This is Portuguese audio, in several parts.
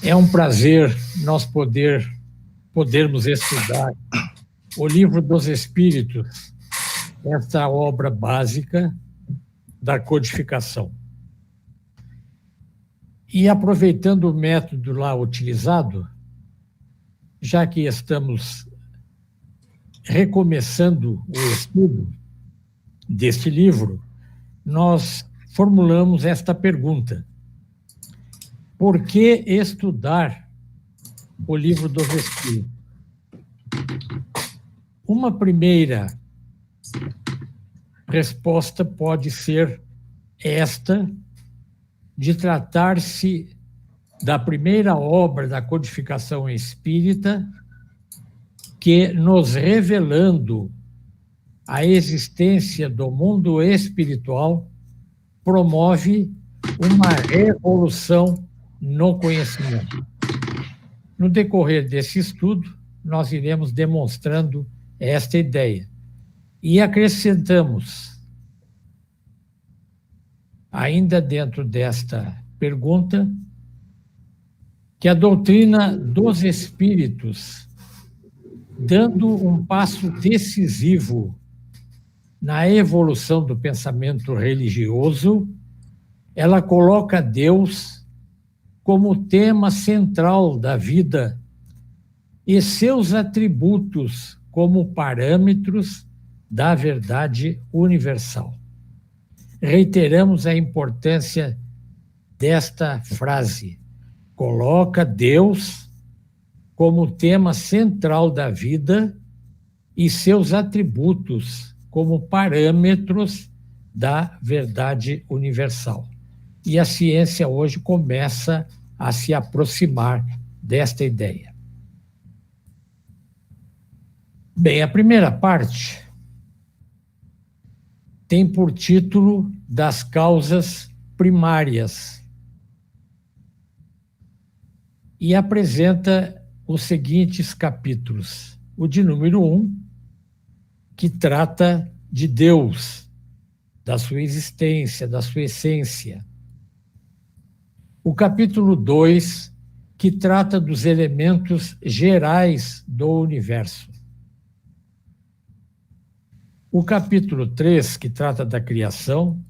É um prazer nós podermos estudar o Livro dos Espíritos, esta obra básica da codificação. E aproveitando o método lá utilizado, já que estamos recomeçando o estudo deste livro, nós formulamos esta pergunta: por que estudar o Livro dos Espíritos? Uma primeira resposta pode ser esta, de tratar-se da primeira obra da codificação espírita, que, nos revelando a existência do mundo espiritual, promove uma revolução no conhecimento. No decorrer desse estudo, nós iremos demonstrando esta ideia. E acrescentamos, ainda dentro desta pergunta, que a doutrina dos espíritos, dando um passo decisivo na evolução do pensamento religioso, ela coloca Deus como tema central da vida e seus atributos como parâmetros da verdade universal. Reiteramos a importância desta frase: coloca Deus como tema central da vida e seus atributos como parâmetros da verdade universal. E a ciência hoje começa a se aproximar desta ideia. Bem, a primeira parte tem por título Das Causas Primárias e apresenta os seguintes capítulos. O de número 1, que trata de Deus, da sua existência, da sua essência. O capítulo 2, que trata dos elementos gerais do universo. O capítulo 3, que trata da criação.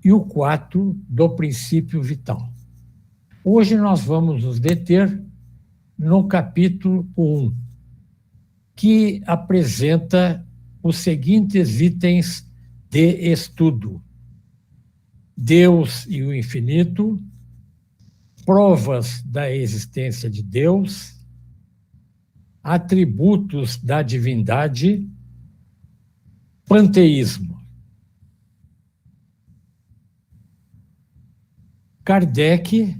E o 4, do princípio vital. Hoje nós vamos nos deter no capítulo 1, que apresenta os seguintes itens de estudo: Deus e o infinito, provas da existência de Deus, atributos da divindade, panteísmo. Kardec,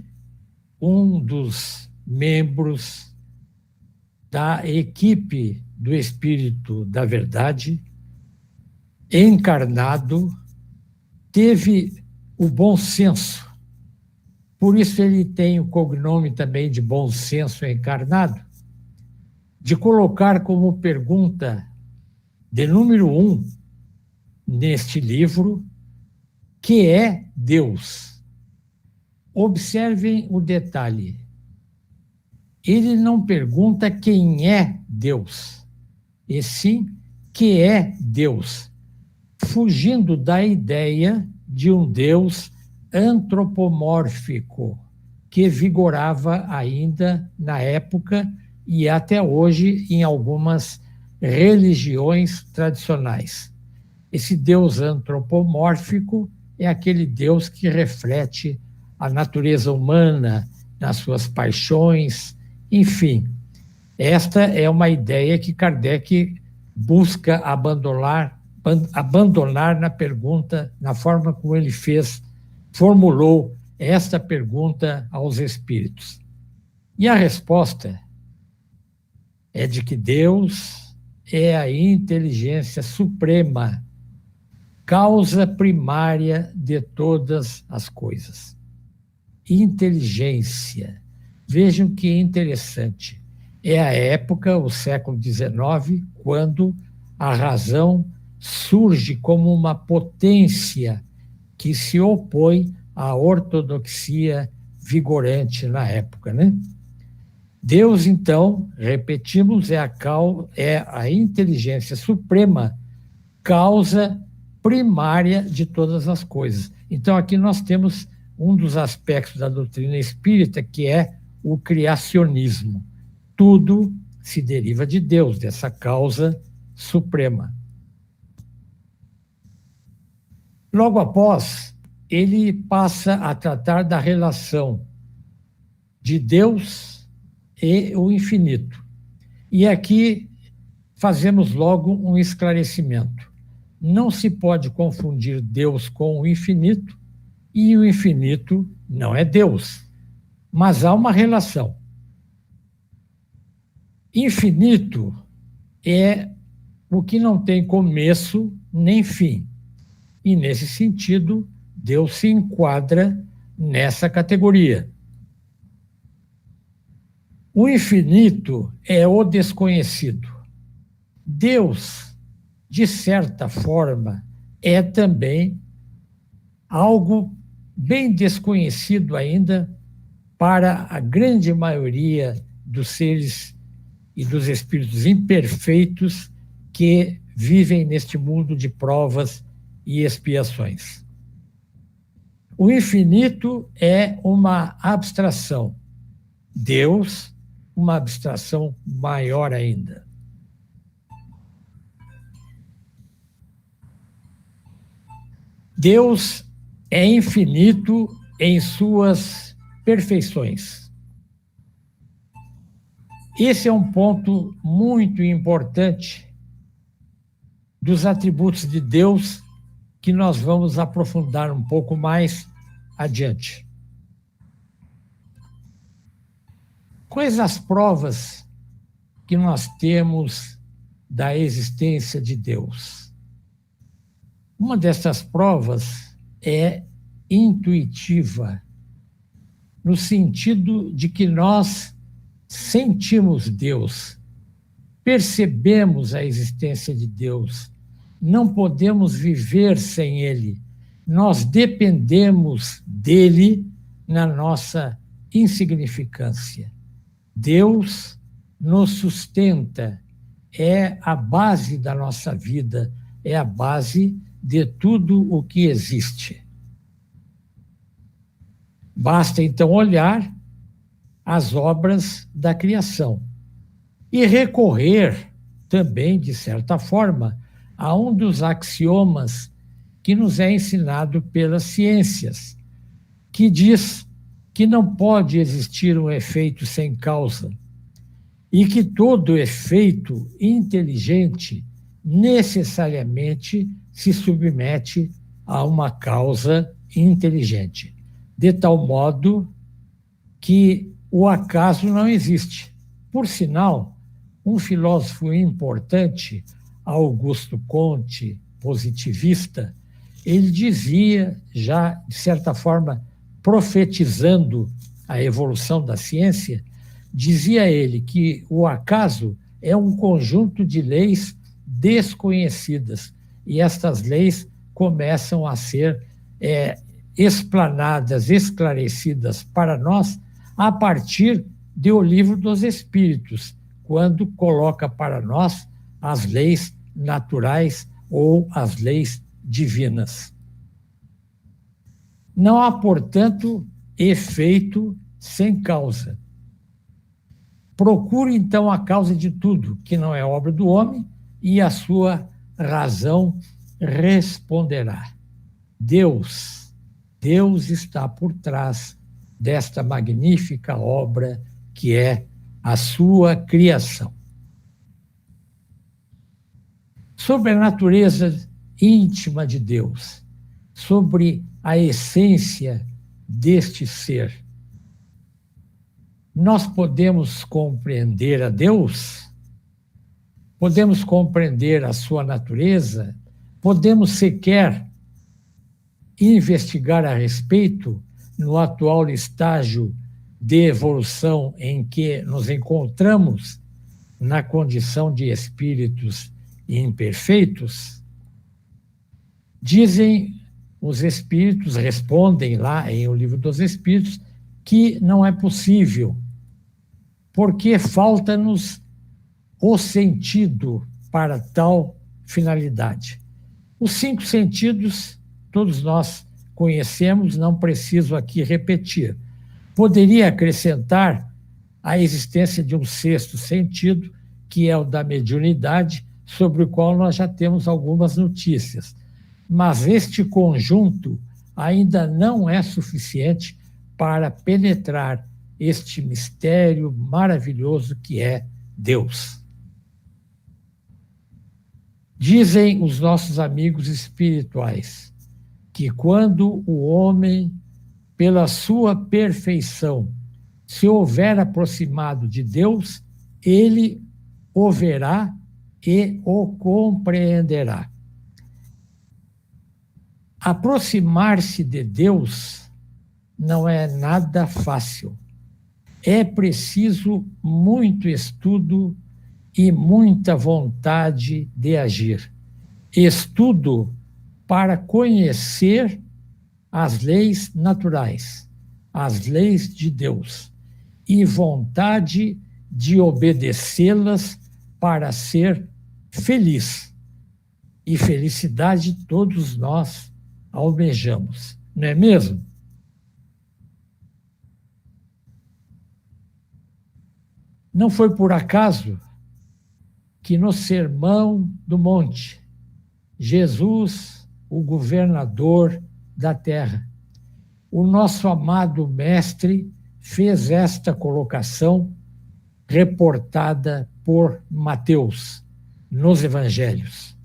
um dos membros da equipe do Espírito da Verdade, encarnado, teve o bom senso. Por isso ele tem o cognome também de bom senso encarnado, de colocar como pergunta de número 1 neste livro: que é Deus? Observem o detalhe. Ele não pergunta quem é Deus, e sim que é Deus, fugindo da ideia de um Deus antropomórfico que vigorava ainda na época e até hoje em algumas religiões tradicionais. Esse Deus antropomórfico é aquele Deus que reflete a natureza humana nas suas paixões, enfim. Esta é uma ideia que Kardec busca abandonar na pergunta, na forma como ele formulou esta pergunta aos espíritos. E a resposta é de que Deus é a inteligência suprema, causa primária de todas as coisas. Inteligência. Vejam que interessante. É a época, o século XIX, quando a razão surge como uma potência que se opõe à ortodoxia vigorante na época, né? Deus, então, repetimos, é a inteligência suprema, causa primária de todas as coisas. Então, aqui nós temos um dos aspectos da doutrina espírita, que é o criacionismo. Tudo se deriva de Deus, dessa causa suprema. Logo após, ele passa a tratar da relação de Deus e o infinito. E aqui fazemos logo um esclarecimento. Não se pode confundir Deus com o infinito, e o infinito não é Deus, mas há uma relação. Infinito é o que não tem começo nem fim. E, nesse sentido, Deus se enquadra nessa categoria. O infinito é o desconhecido. Deus, de certa forma, é também algo bem desconhecido ainda para a grande maioria dos seres e dos espíritos imperfeitos que vivem neste mundo de provas e expiações. O infinito é uma abstração. Deus, uma abstração maior ainda. Deus é infinito em suas perfeições. Esse é um ponto muito importante dos atributos de Deus que nós vamos aprofundar um pouco mais adiante. Quais as provas que nós temos da existência de Deus? Uma dessas provas é intuitiva, no sentido de que nós sentimos Deus, percebemos a existência de Deus, não podemos viver sem Ele, nós dependemos dele na nossa insignificância. Deus nos sustenta, é a base da nossa vida, é a base de tudo o que existe. Basta, então, olhar as obras da criação e recorrer também, de certa forma, a um dos axiomas que nos é ensinado pelas ciências, que diz que não pode existir um efeito sem causa e que todo efeito inteligente necessariamente se submete a uma causa inteligente, de tal modo que o acaso não existe. Por sinal, um filósofo importante, Augusto Comte, positivista, ele dizia, já de certa forma profetizando a evolução da ciência, dizia ele que o acaso é um conjunto de leis desconhecidas, e estas leis começam a ser explanadas, esclarecidas para nós a partir do Livro dos Espíritos, quando coloca para nós as leis naturais ou as leis divinas. Não há, portanto, efeito sem causa. Procure, então, a causa de tudo, que não é obra do homem, e a sua razão responderá. Deus está por trás desta magnífica obra que é a sua criação. Sobre a natureza íntima de Deus, sobre a essência deste ser, nós podemos compreender a Deus, podemos compreender a sua natureza, podemos sequer investigar a respeito no atual estágio de evolução em que nos encontramos na condição de espíritos imperfeitos. Dizem os espíritos, respondem lá em O Livro dos Espíritos, que não é possível, porque falta-nos o sentido para tal finalidade. Os 5 sentidos, todos nós conhecemos, não preciso aqui repetir. Poderia acrescentar a existência de um 6º sentido, que é o da mediunidade, sobre o qual nós já temos algumas notícias. Mas este conjunto ainda não é suficiente para penetrar este mistério maravilhoso que é Deus. Dizem os nossos amigos espirituais que quando o homem, pela sua perfeição, se houver aproximado de Deus, ele o verá e o compreenderá. Aproximar-se de Deus não é nada fácil. É preciso muito estudo e muita vontade de agir. Estudo para conhecer as leis naturais, as leis de Deus, e vontade de obedecê-las para ser feliz. E felicidade todos nós almejamos, não é mesmo? Não foi por acaso que no Sermão do Monte, Jesus, o governador da terra, o nosso amado mestre fez esta colocação reportada por Mateus nos evangelhos.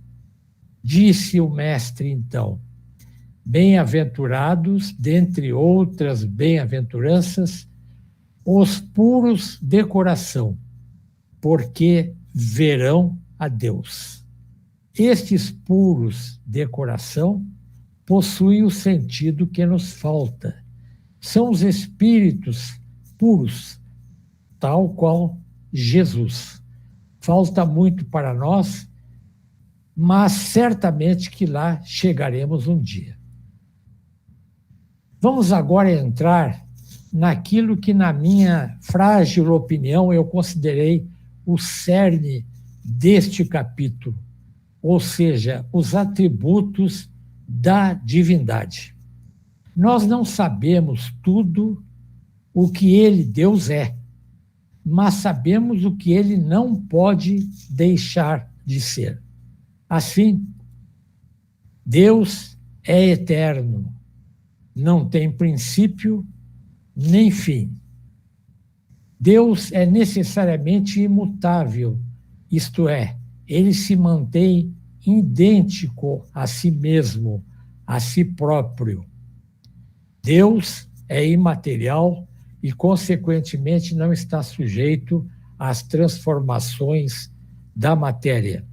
Disse o mestre então: bem-aventurados, dentre outras bem-aventuranças, os puros de coração, porque verão a Deus. Estes puros de coração possuem o sentido que nos falta. São os espíritos puros, tal qual Jesus. Falta muito para nós, mas certamente que lá chegaremos um dia. Vamos agora entrar naquilo que, na minha frágil opinião, eu considerei o cerne deste capítulo, ou seja, os atributos da divindade. Nós não sabemos tudo o que ele, Deus, é, mas sabemos o que ele não pode deixar de ser. Assim, Deus é eterno, não tem princípio nem fim. Deus é necessariamente imutável, isto é, ele se mantém idêntico a si mesmo, a si próprio. Deus é imaterial e, consequentemente, não está sujeito às transformações da matéria.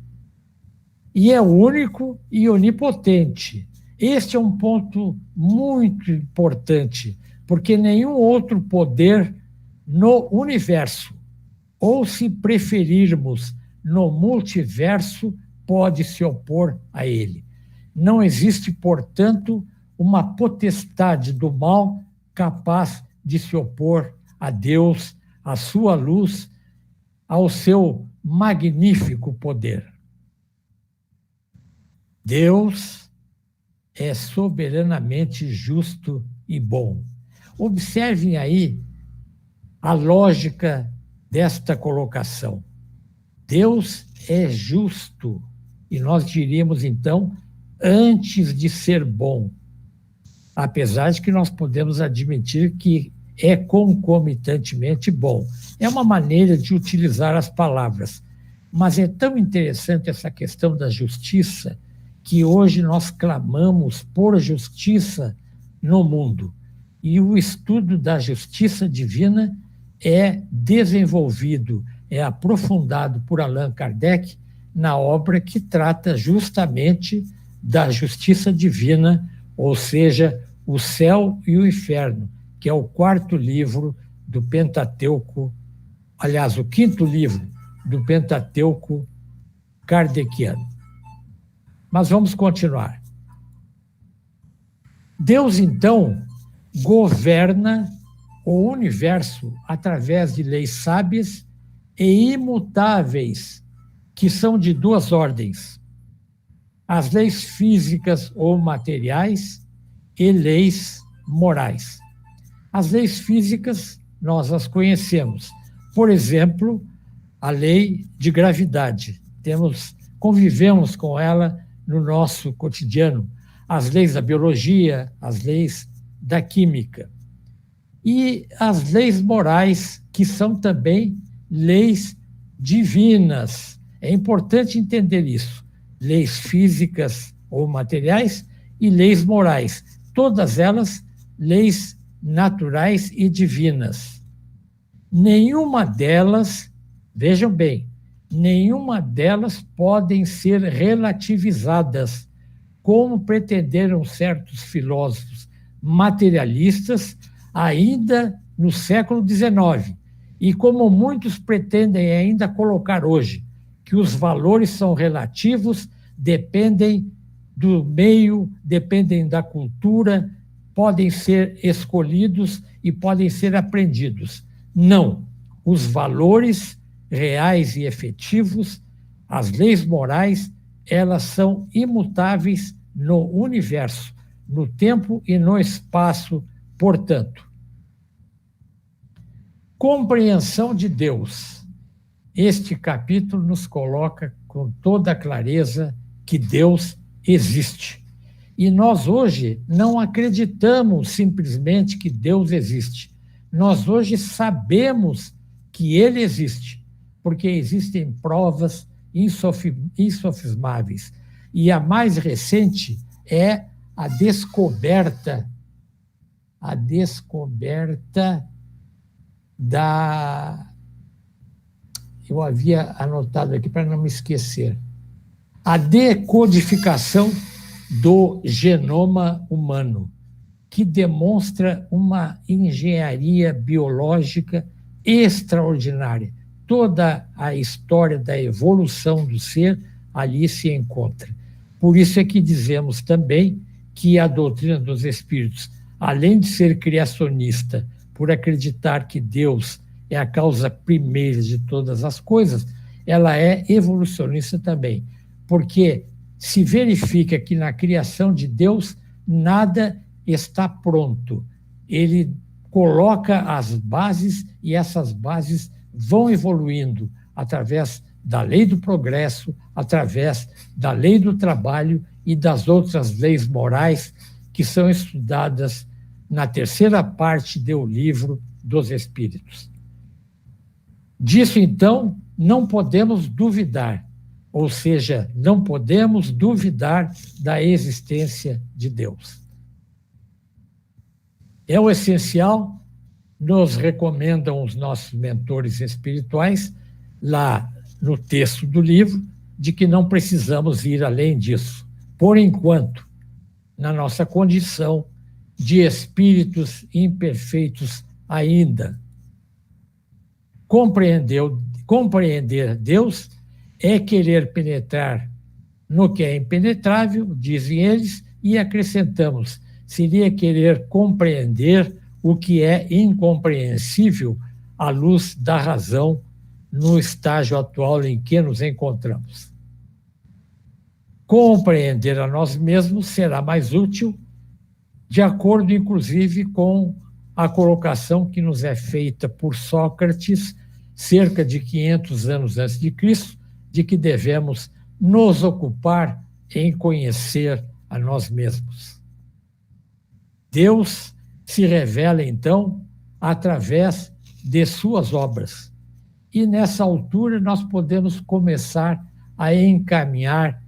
E é único e onipotente. Este é um ponto muito importante, porque nenhum outro poder no universo, ou se preferirmos no multiverso, pode se opor a ele. Não existe, portanto, uma potestade do mal capaz de se opor a Deus, à sua luz, ao seu magnífico poder. Deus é soberanamente justo e bom. Observem aí a lógica desta colocação. Deus é justo, e nós diríamos, então, antes de ser bom, apesar de que nós podemos admitir que é concomitantemente bom. É uma maneira de utilizar as palavras, mas é tão interessante essa questão da justiça que hoje nós clamamos por justiça no mundo. E o estudo da justiça divina é desenvolvido, é aprofundado por Allan Kardec na obra que trata justamente da justiça divina, ou seja, o céu e o inferno, que é o 4º livro do Pentateuco, aliás, o 5º livro do Pentateuco kardeciano. Mas vamos continuar. Deus, então, governa o universo através de leis sábias e imutáveis, que são de duas ordens: as leis físicas ou materiais e leis morais. As leis físicas, nós as conhecemos. Por exemplo, a lei de gravidade. Convivemos com ela no nosso cotidiano. As leis da biologia, as leis da química. E as leis morais, que são também leis divinas. É importante entender isso. Leis físicas ou materiais e leis morais. Todas elas leis naturais e divinas. Nenhuma delas, vejam bem, nenhuma delas podem ser relativizadas, como pretenderam certos filósofos materialistas ainda no século XIX, e como muitos pretendem ainda colocar hoje, que os valores são relativos, dependem do meio, dependem da cultura, podem ser escolhidos e podem ser aprendidos. Não, os valores reais e efetivos, as leis morais, elas são imutáveis no universo, no tempo e no espaço, portanto. Compreensão de Deus. Este capítulo nos coloca com toda a clareza que Deus existe. E nós hoje não acreditamos simplesmente que Deus existe. Nós hoje sabemos que Ele existe, porque existem provas insofismáveis. E a mais recente é a descoberta da... Eu havia anotado aqui para não me esquecer. A decodificação do genoma humano, que demonstra uma engenharia biológica extraordinária. Toda a história da evolução do ser ali se encontra. Por isso é que dizemos também que a doutrina dos espíritos, além de ser criacionista, por acreditar que Deus é a causa primeira de todas as coisas, ela é evolucionista também, porque se verifica que na criação de Deus nada está pronto. Ele coloca as bases e essas bases vão evoluindo através da lei do progresso, através da lei do trabalho e das outras leis morais que são estudadas na terceira parte do Livro dos Espíritos. Disso, então, não podemos duvidar, ou seja, não podemos duvidar da existência de Deus. É o essencial, nos recomendam os nossos mentores espirituais, lá no texto do livro, de que não precisamos ir além disso. Por enquanto, na nossa condição de espíritos imperfeitos ainda. Compreender Deus é querer penetrar no que é impenetrável, dizem eles, e acrescentamos, seria querer compreender o que é incompreensível à luz da razão no estágio atual em que nos encontramos. Compreender a nós mesmos será mais útil, de acordo, inclusive, com a colocação que nos é feita por Sócrates, cerca de 500 anos antes de Cristo, de que devemos nos ocupar em conhecer a nós mesmos. Deus se revela, então, através de suas obras. E, nessa altura, nós podemos começar a encaminhar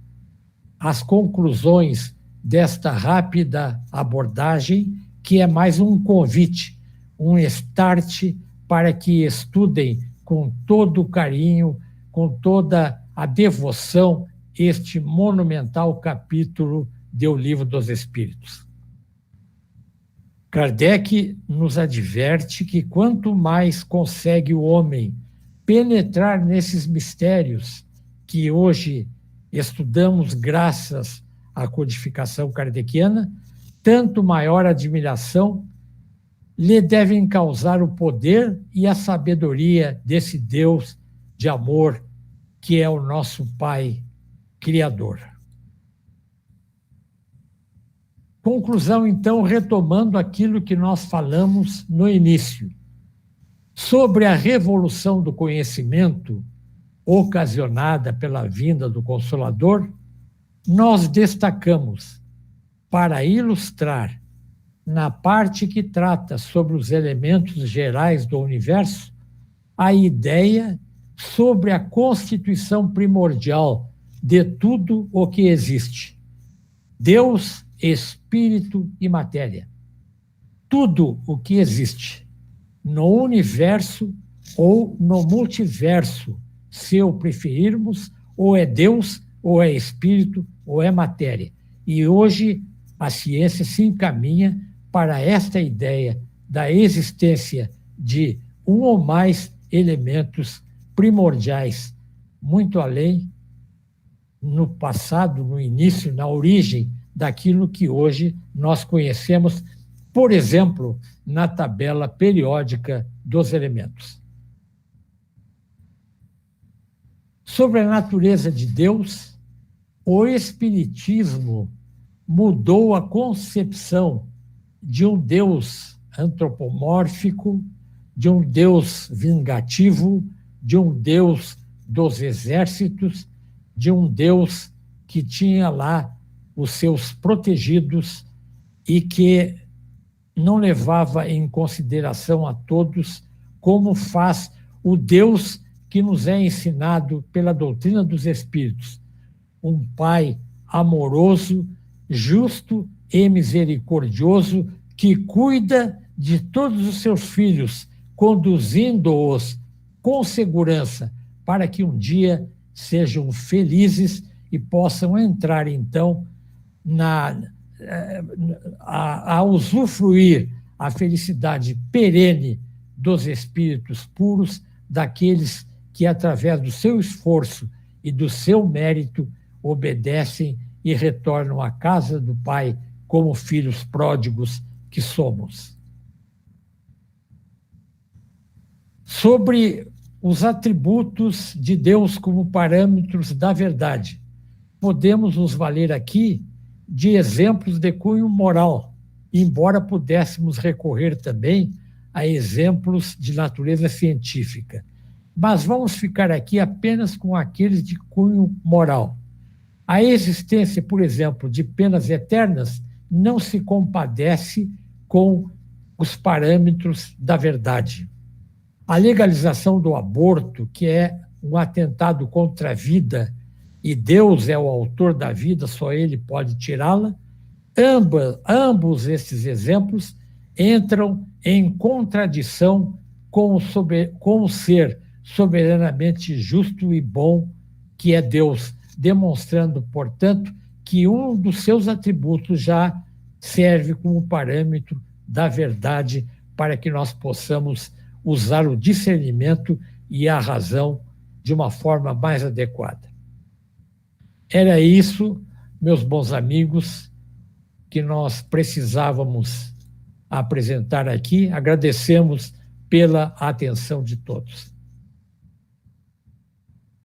as conclusões desta rápida abordagem, que é mais um convite, um start para que estudem com todo o carinho, com toda a devoção, este monumental capítulo do Livro dos Espíritos. Kardec nos adverte que quanto mais consegue o homem penetrar nesses mistérios que hoje estudamos graças à codificação kardeciana, tanto maior admiração lhe devem causar o poder e a sabedoria desse Deus de amor que é o nosso Pai Criador. Conclusão, então, retomando aquilo que nós falamos no início. Sobre a revolução do conhecimento ocasionada pela vinda do Consolador, nós destacamos, para ilustrar, na parte que trata sobre os elementos gerais do universo, a ideia sobre a constituição primordial de tudo o que existe. Deus, espírito e matéria. Tudo o que existe no universo ou no multiverso, se o preferirmos, ou é Deus, ou é espírito, ou é matéria. E hoje a ciência se encaminha para esta ideia da existência de um ou mais elementos primordiais, muito além, no passado, no início, na origem daquilo que hoje nós conhecemos, por exemplo, na tabela periódica dos elementos. Sobre a natureza de Deus, o Espiritismo mudou a concepção de um Deus antropomórfico, de um Deus vingativo, de um Deus dos exércitos, de um Deus que tinha lá os seus protegidos e que não levava em consideração a todos, como faz o Deus que nos é ensinado pela doutrina dos Espíritos. Um Pai amoroso, justo e misericordioso, que cuida de todos os seus filhos, conduzindo-os com segurança, para que um dia sejam felizes e possam entrar, então, a usufruir a felicidade perene dos espíritos puros, daqueles que, através do seu esforço e do seu mérito, obedecem e retornam à casa do Pai como filhos pródigos que somos. Sobre os atributos de Deus como parâmetros da verdade, podemos nos valer aqui de exemplos de cunho moral, embora pudéssemos recorrer também a exemplos de natureza científica. Mas vamos ficar aqui apenas com aqueles de cunho moral. A existência, por exemplo, de penas eternas não se compadece com os parâmetros da verdade. A legalização do aborto, que é um atentado contra a vida, e Deus é o autor da vida, só Ele pode tirá-la, ambos esses exemplos entram em contradição com o ser soberanamente justo e bom que é Deus, demonstrando, portanto, que um dos seus atributos já serve como parâmetro da verdade para que nós possamos usar o discernimento e a razão de uma forma mais adequada. Era isso, meus bons amigos, que nós precisávamos apresentar aqui. Agradecemos pela atenção de todos.